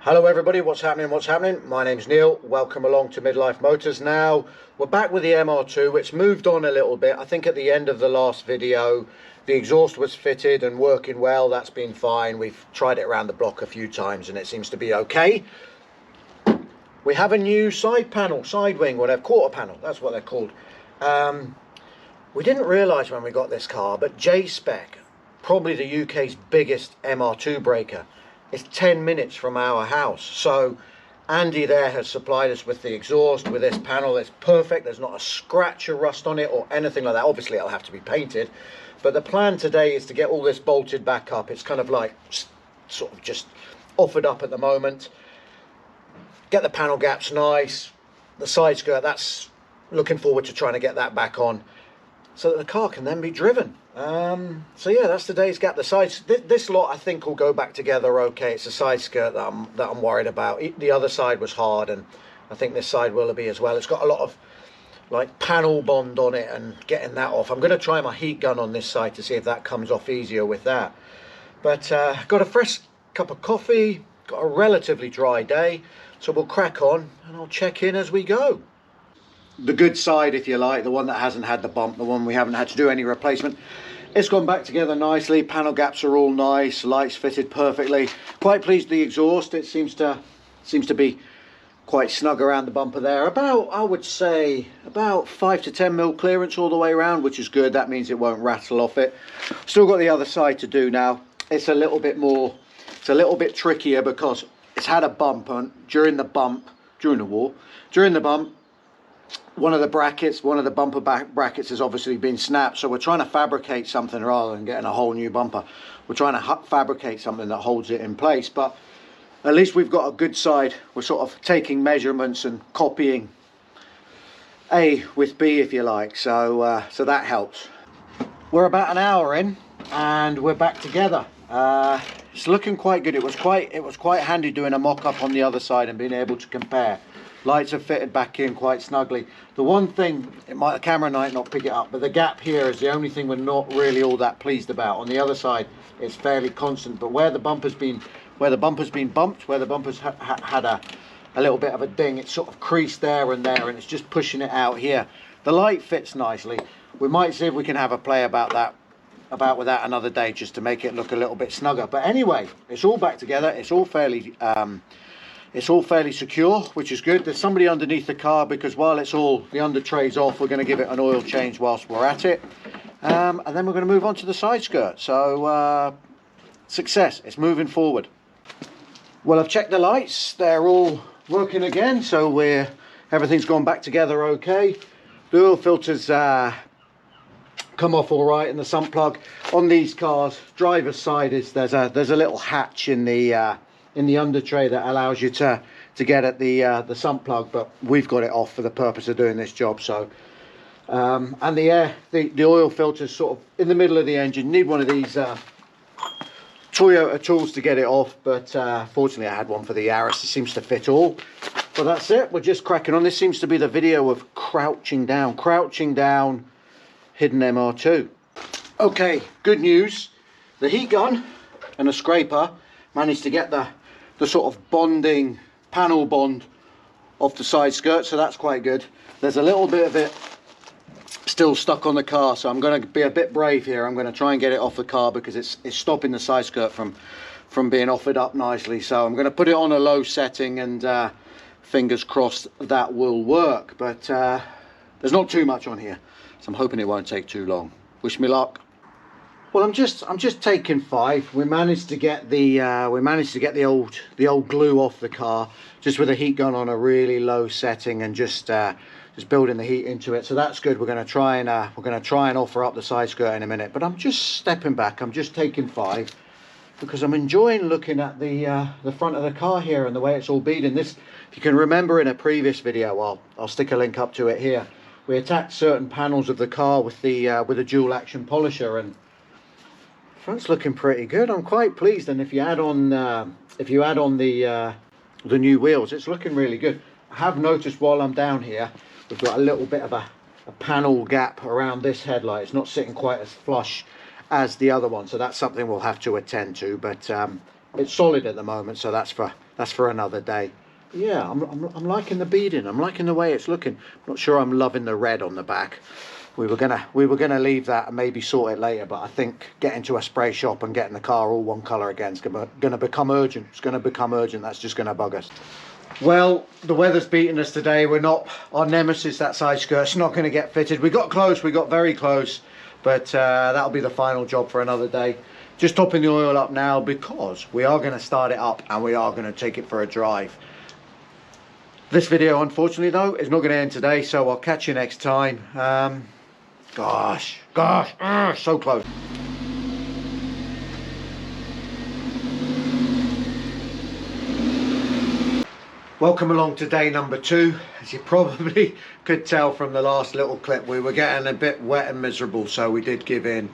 Hello everybody, what's happening, My name's Neil, welcome along to Midlife Motors. Now, we're back with the MR2, it's moved on a little bit. I think at the end of the last video, the exhaust was fitted and working well, that's been fine. We've tried it around the block a few times and it seems to be okay. We have a new side panel, side wing, whatever, quarter panel, that's what they're called. We didn't realise when we got this car, but J-Spec, probably the UK's biggest MR2 breaker, it's 10 minutes from our house. So Andy there has supplied us with the exhaust with this panel. It's perfect, there's not a scratch or rust on it or anything like that. Obviously it'll have to be painted, but the plan today is to get all this bolted back up. It's kind of like sort of just offered up at the moment. Get the panel gaps nice, the side skirt, that's looking forward to trying to get that back on so that the car can then be driven. So yeah, that's today's gap. The sides, this lot I think will go back together okay. It's a side skirt that I'm worried about. The other side was hard, and I think this side will be as well. It's got a lot of like panel bond on it, and getting that off. I'm going to try my heat gun on this side to see if that comes off easier with that. But got a fresh cup of coffee, got a relatively dry day, so we'll crack on and I'll check in as we go. The good side, if you like, the one that hasn't had the bump, the one we haven't had to do any replacement, it's gone back together nicely. Panel gaps are all nice, lights fitted perfectly. Quite pleased with the exhaust. It seems to be quite snug around the bumper there. About, I would say, about 5 to 10 mil clearance all the way around, which is good. That means it won't rattle off it. Still got the other side to do now. It's a little bit more, it's a little bit trickier because it's had a bump on during the bump, during the bump. One of the bumper brackets has obviously been snapped, so we're trying to fabricate something rather than getting a whole new bumper. We're trying to fabricate something that holds it in place, but at least we've got a good side. We're sort of taking measurements and copying A with B, if you like, so so that helps. We're about an hour in and we're back together. It's looking quite good. It was quite handy doing a mock-up on the other side and being able to compare. Lights are fitted back in quite snugly. The one thing, the camera might not pick it up, but the gap here is the only thing we're not really all that pleased about. On the other side, it's fairly constant, but where the bumper's been bumped, where the bumper's had a little bit of a ding, it's sort of creased there, and it's just pushing it out here. The light fits nicely. We might see if we can have a play about with that another day, just to make it look a little bit snugger. But anyway, it's all back together. It's all fairly secure, which is good. There's somebody underneath the car because while the under tray's off, we're going to give it an oil change whilst we're at it. And then we're going to move on to the side skirt. So success, it's moving forward. Well, I've checked the lights. They're all working again. So everything's gone back together okay. The oil filters come off all right, and the sump plug on these cars, driver's side, there's a little hatch in the under tray that allows you to get at the sump plug, but we've got it off for the purpose of doing this job. So and the oil filter's sort of in the middle of the engine. Need one of these Toyota tools to get it off, but fortunately I had one for the Yaris. It seems to fit all. But that's it, we're just cracking on. This seems to be the video of crouching down, hidden MR2. Okay, good news, the heat gun and a scraper managed to get the sort of bonding panel bond off the side skirt, so that's quite good. There's a little bit of it still stuck on the car, so I'm going to be a bit brave here. I'm going to try and get it off the car because it's stopping the side skirt from being offered up nicely. So I'm going to put it on a low setting, and fingers crossed that will work. But there's not too much on here, so I'm hoping it won't take too long. Wish me luck. Well, I'm just taking 5. We managed to get the old glue off the car just with a heat gun on a really low setting, and just building the heat into it. So that's good. We're going to try and offer up the side skirt in a minute. But I'm just stepping back. I'm just taking 5 because I'm enjoying looking at the front of the car here and the way it's all beading. This, if you can remember in a previous video, I'll stick a link up to it here. We attacked certain panels of the car with a dual action polisher, and front's looking pretty good. I'm quite pleased, and if you add on the new wheels, it's looking really good. I have noticed while I'm down here, we've got a little bit of a panel gap around this headlight. It's not sitting quite as flush as the other one, so that's something we'll have to attend to. But it's solid at the moment, so that's for that's for another day. Yeah, I'm liking the beading. I'm liking the way it's looking. I'm not sure I'm loving the red on the back. We were gonna leave that and maybe sort it later, but I think getting to a spray shop and getting the car all one colour again is gonna become urgent. It's gonna become urgent. That's just gonna bug us. Well, the weather's beating us today. We're not, our nemesis, that side skirt's not going to get fitted. We got close, we got very close, but that'll be the final job for another day. Just topping the oil up now because we are going to start it up and we are going to take it for a drive. This video, unfortunately though, is not going to end today, so I'll catch you next time. Gosh, so close. Welcome along to day number 2. As you probably could tell from the last little clip, we were getting a bit wet and miserable, so we did give in.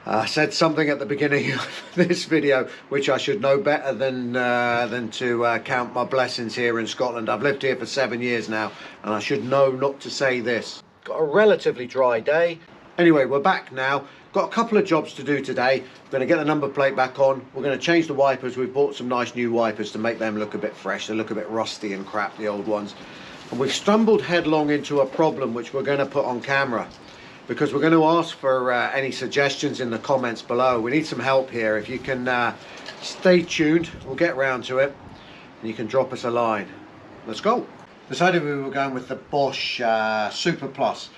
I said something at the beginning of this video which I should know better than to count my blessings here in Scotland. I've lived here for 7 years now and I should know not to say this. Got a relatively dry day. Anyway, we're back now. Got a couple of jobs to do today. We're going to get the number plate back on. We're going to change the wipers. We've bought some nice new wipers to make them look a bit fresh. They look a bit rusty and crap, the old ones. And we've stumbled headlong into a problem which we're going to put on camera, because we're going to ask for any suggestions in the comments below. We need some help here. If you can stay tuned, we'll get round to it and you can drop us a line. Let's go. Decided we were going with the Bosch Super Plus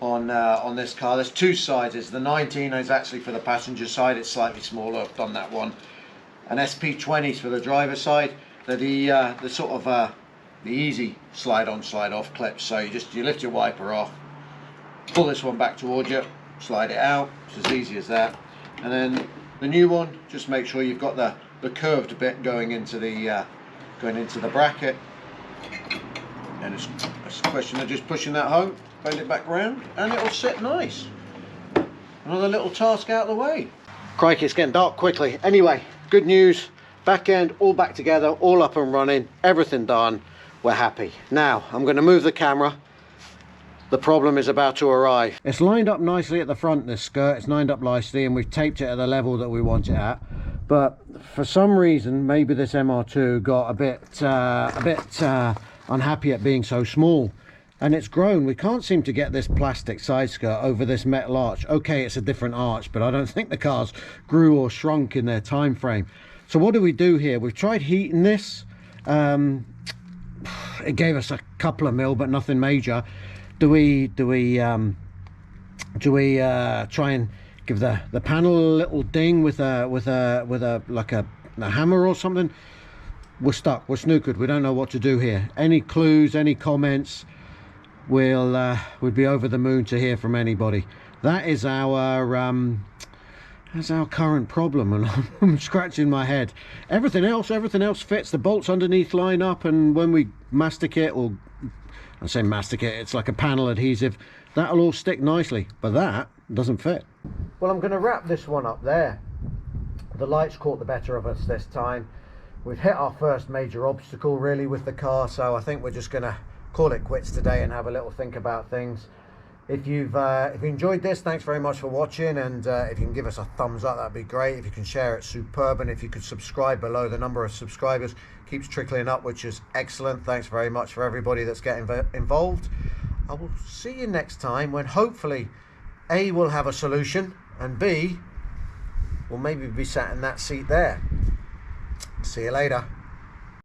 on this car. There's two sizes. The 19 is actually for the passenger side. It's slightly smaller. I've done that one. And SP20s for the driver side. They're the sort of the easy slide on slide off clips. So you lift your wiper off, pull this one back towards you, slide it out. It's as easy as that. And then the new one, just make sure you've got the curved bit going into the bracket. And it's a question of just pushing that home, bend it back around, and it'll sit nice. Another little task out of the way. Crikey, it's getting dark quickly. Anyway, good news. Back end all back together, all up and running, everything done. We're happy. Now, I'm going to move the camera. The problem is about to arrive. It's lined up nicely at the front, this skirt. It's lined up nicely and we've taped it at the level that we want it at. But for some reason, maybe this MR2 got a bit unhappy at being so small. And it's grown. We can't seem to get this plastic side skirt over this metal arch. Okay, it's a different arch, but I don't think the cars grew or shrunk in their time frame. So what do we do here? We've tried heating this. It gave us a couple of mil, but nothing major. Do we try and give the panel a little ding with a like a hammer or something? We're stuck. We're snookered. We don't know what to do here. Any clues, any comments? We'd be over the moon to hear from anybody. That is our current problem, and I'm scratching my head. Everything else fits. The bolts underneath line up, and when we masticate, or I say masticate, it's like a panel adhesive, that'll all stick nicely, but that doesn't fit. Well, I'm going to wrap this one up there. The lights caught the better of us this time. We've hit our first major obstacle really with the car, so I think we're just going to call it quits today and have a little think about things. If you enjoyed this, thanks very much for watching, and if you can give us a thumbs up, that'd be great. If you can share it, superb. And if you could subscribe below, the number of subscribers keeps trickling up, which is excellent. Thanks very much for everybody that's getting involved. I will see you next time, when hopefully A, we'll have a solution, and B, we'll maybe be sat in that seat there. See you later.